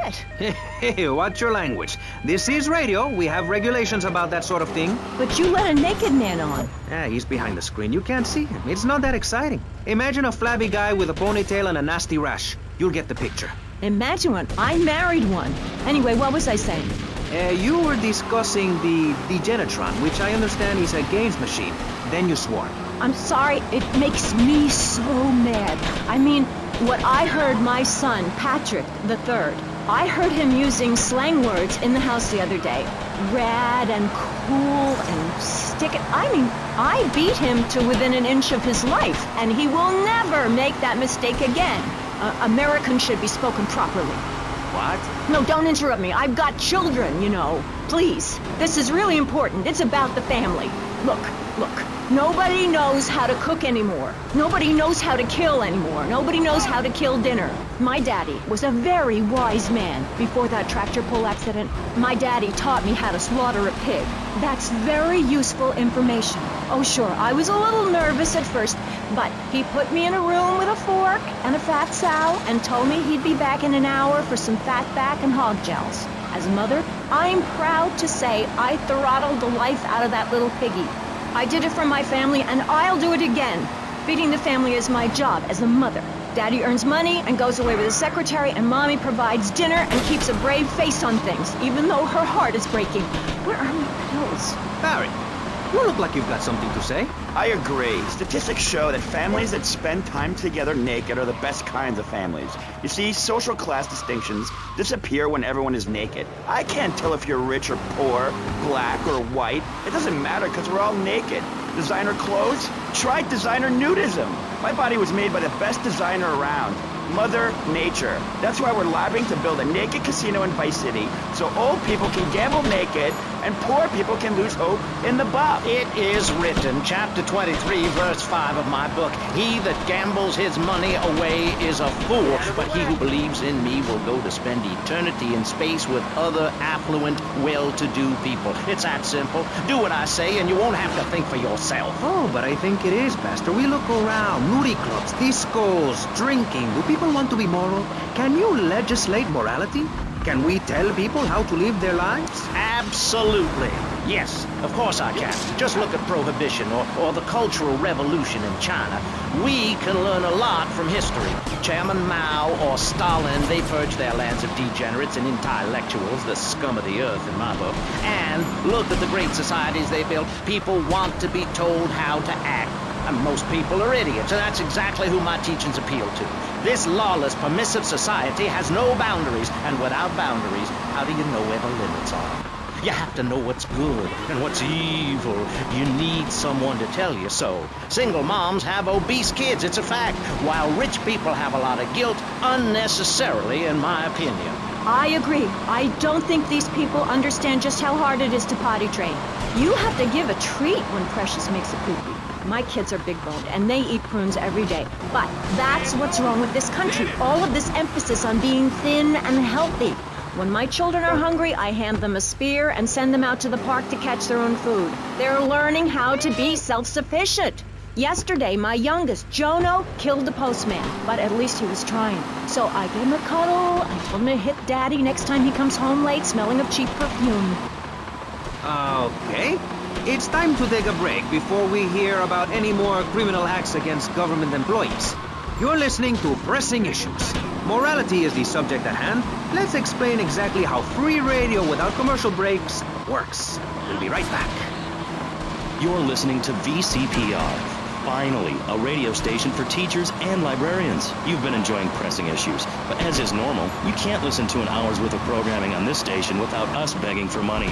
it. Hey, watch your language. This is radio. We have regulations about that sort of thing. But you let a naked man on. Yeah, he's behind the screen. You can't see him. It's not that exciting. Imagine a flabby guy with a ponytail and a nasty rash. You'll get the picture. Imagine one. I married one. Anyway, what was I saying? You were discussing the degenitron, which I understand is a gains machine. Then you swore. I'm sorry, it makes me so mad. I mean, what I heard my son, Patrick III, I heard him using slang words in the house the other day. Rad and cool and stick it. I mean, I beat him to within an inch of his life, and he will never make that mistake again. Americans should be spoken properly. What? No, don't interrupt me. I've got children, you know. Please. This is really important. It's about the family. Look. Nobody knows how to cook anymore. Nobody knows how to kill anymore. Nobody knows how to kill dinner. My daddy was a very wise man. Before that tractor pull accident, my daddy taught me how to slaughter a pig. That's very useful information. Oh, sure, I was a little nervous at first, but he put me in a room with a fork and a fat sow and told me he'd be back in an hour for some fat back and hog gels. As a mother, I'm proud to say I throttled the life out of that little piggy. I did it for my family, and I'll do it again. Feeding the family is my job as a mother. Daddy earns money and goes away with his secretary, and Mommy provides dinner and keeps a brave face on things, even though her heart is breaking. Where are my pills? Barry, you look like you've got something to say. I agree. Statistics show that families that spend time together naked are the best kinds of families. You see, social class distinctions disappear when everyone is naked. I can't tell if you're rich or poor, black or white. It doesn't matter because we're all naked. Designer clothes? Try designer nudism. My body was made by the best designer around. Mother Nature. That's why we're lobbying to build a naked casino in Vice City so old people can gamble naked and poor people can lose hope in the buff. It is written, chapter 23, verse 5 of my book, he that gambles his money away is a fool, but he who believes in me will go to spend eternity in space with other affluent, well-to-do people. It's that simple. Do what I say and you won't have to think for yourself. Oh, but I think it is, Pastor. We look around. Nudie clubs, discos, drinking. Do people want to be moral? Can you legislate morality? Can we tell people how to live their lives? Absolutely. Yes, of course I can. Just look at Prohibition or the Cultural Revolution in China. We can learn a lot from history. Chairman Mao or Stalin, they purged their lands of degenerates and intellectuals, the scum of the earth in my book. And look at the great societies they built. People want to be told how to act. And most people are idiots, and that's exactly who my teachings appeal to. This lawless, permissive society has no boundaries, and without boundaries, how do you know where the limits are? You have to know what's good and what's evil. You need someone to tell you so. Single moms have obese kids, it's a fact, while rich people have a lot of guilt, unnecessarily, in my opinion. I agree. I don't think these people understand just how hard it is to potty train. You have to give a treat when Precious makes a poopy. My kids are big-boned, and they eat prunes every day. But that's what's wrong with this country. All of this emphasis on being thin and healthy. When my children are hungry, I hand them a spear and send them out to the park to catch their own food. They're learning how to be self-sufficient. Yesterday, my youngest, Jono, killed the postman, but at least he was trying. So I gave him a cuddle. I told him to hit Daddy next time he comes home late smelling of cheap perfume. Okay. It's time to take a break before we hear about any more criminal acts against government employees. You're listening to Pressing Issues. Morality is the subject at hand. Let's explain exactly how free radio without commercial breaks works. We'll be right back. You're listening to VCPR. Finally, a radio station for teachers and librarians. You've been enjoying Pressing Issues, but as is normal, you can't listen to an hour's worth of programming on this station without us begging for money.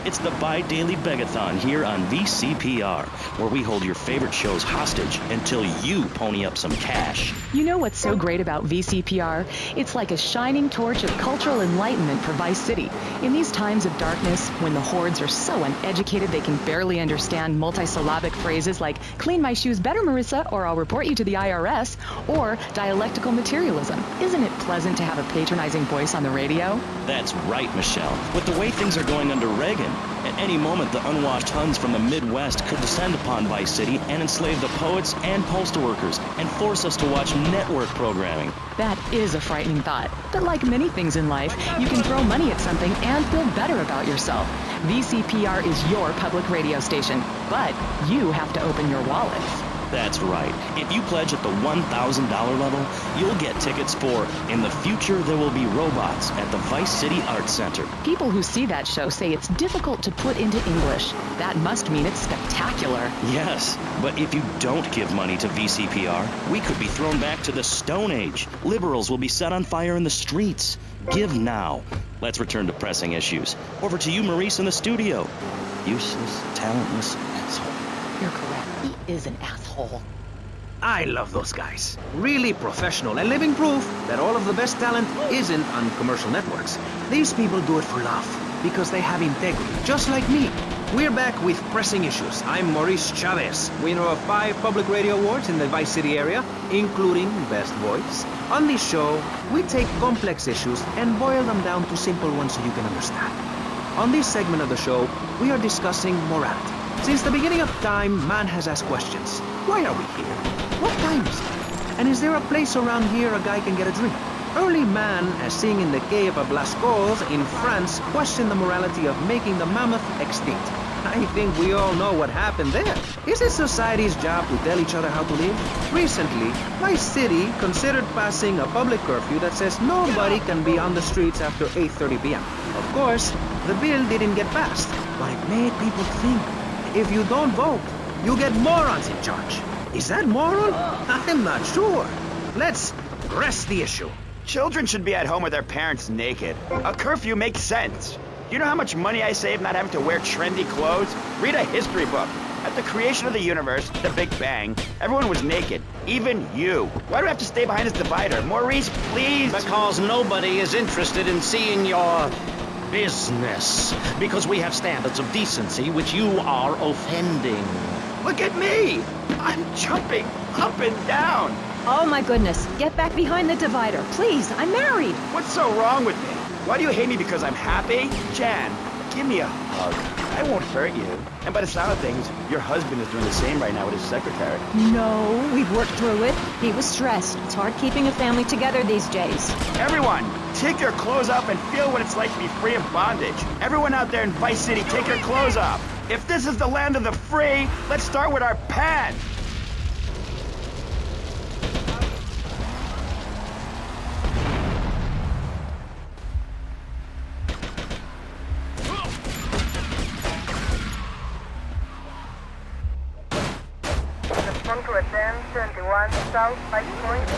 It's the bi-daily begathon here on VCPR, where we hold your favorite shows hostage until you pony up some cash. You know what's so great about VCPR? It's like a shining torch of cultural enlightenment for Vice City. In these times of darkness, when the hordes are so uneducated they can barely understand multisyllabic phrases like, clean my shoes better, Marissa, or I'll report you to the IRS, or dialectical materialism. Isn't it pleasant to have a patronizing voice on the radio? That's right, Michelle. With the way things are going under Reagan, any moment, the unwashed Huns from the Midwest could descend upon Vice City and enslave the poets and postal workers and force us to watch network programming. That is a frightening thought. But like many things in life, you can throw money at something and feel better about yourself. VCPR is your public radio station, but you have to open your wallet. That's right. If you pledge at the $1,000 level, you'll get tickets for In the Future There Will Be Robots at the Vice City Arts Center. People who see that show say it's difficult to put into English. That must mean it's spectacular. Yes, but if you don't give money to VCPR, we could be thrown back to the Stone Age. Liberals will be set on fire in the streets. Give now. Let's return to pressing issues. Over to you, Maurice, in the studio. Useless, talentless asshole. You're correct. He is an asshole. I love those guys. Really professional and living proof that all of the best talent isn't on commercial networks. These people do it for love, because they have integrity, just like me. We're back with Pressing Issues. I'm Maurice Chavez, winner of 5 public radio awards in the Vice City area, including Best Voice. On this show, we take complex issues and boil them down to simple ones so you can understand. On this segment of the show, we are discussing morality. Since the beginning of time, man has asked questions. Why are we here? What time is it? And is there a place around here a guy can get a drink? Early man, as seen in the cave of Lascaux in France, questioned the morality of making the mammoth extinct. I think we all know what happened there. Is it society's job to tell each other how to live? Recently, Vice City considered passing a public curfew that says nobody can be on the streets after 8:30 p.m. Of course, the bill didn't get passed, but it made people think. If you don't vote, you get morons in charge. Is that moral? I'm not sure. Let's press the issue. Children should be at home with their parents naked. A curfew makes sense. You know how much money I save not having to wear trendy clothes? Read a history book. At the creation of the universe, the Big Bang, everyone was naked. Even you. Why do I have to stay behind this divider? Maurice, please! Because nobody is interested in seeing your business. Because we have standards of decency which you are offending. Look at me! I'm jumping up and down. Oh my goodness, get back behind the divider, please. I'm married. What's so wrong with me? Why do you hate me because I'm happy? Jan, give me a hug. I won't hurt you. And by the sound of things, your husband is doing the same right now with his secretary. No, we've worked through it. He was stressed. It's hard keeping a family together these days. Everyone, take your clothes off and feel what it's like to be free of bondage. Everyone out there in Vice City, take your clothes off. If this is the land of the free, let's start with our pad. Respond to attend 21 South 5 Point.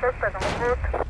Suspect on foot.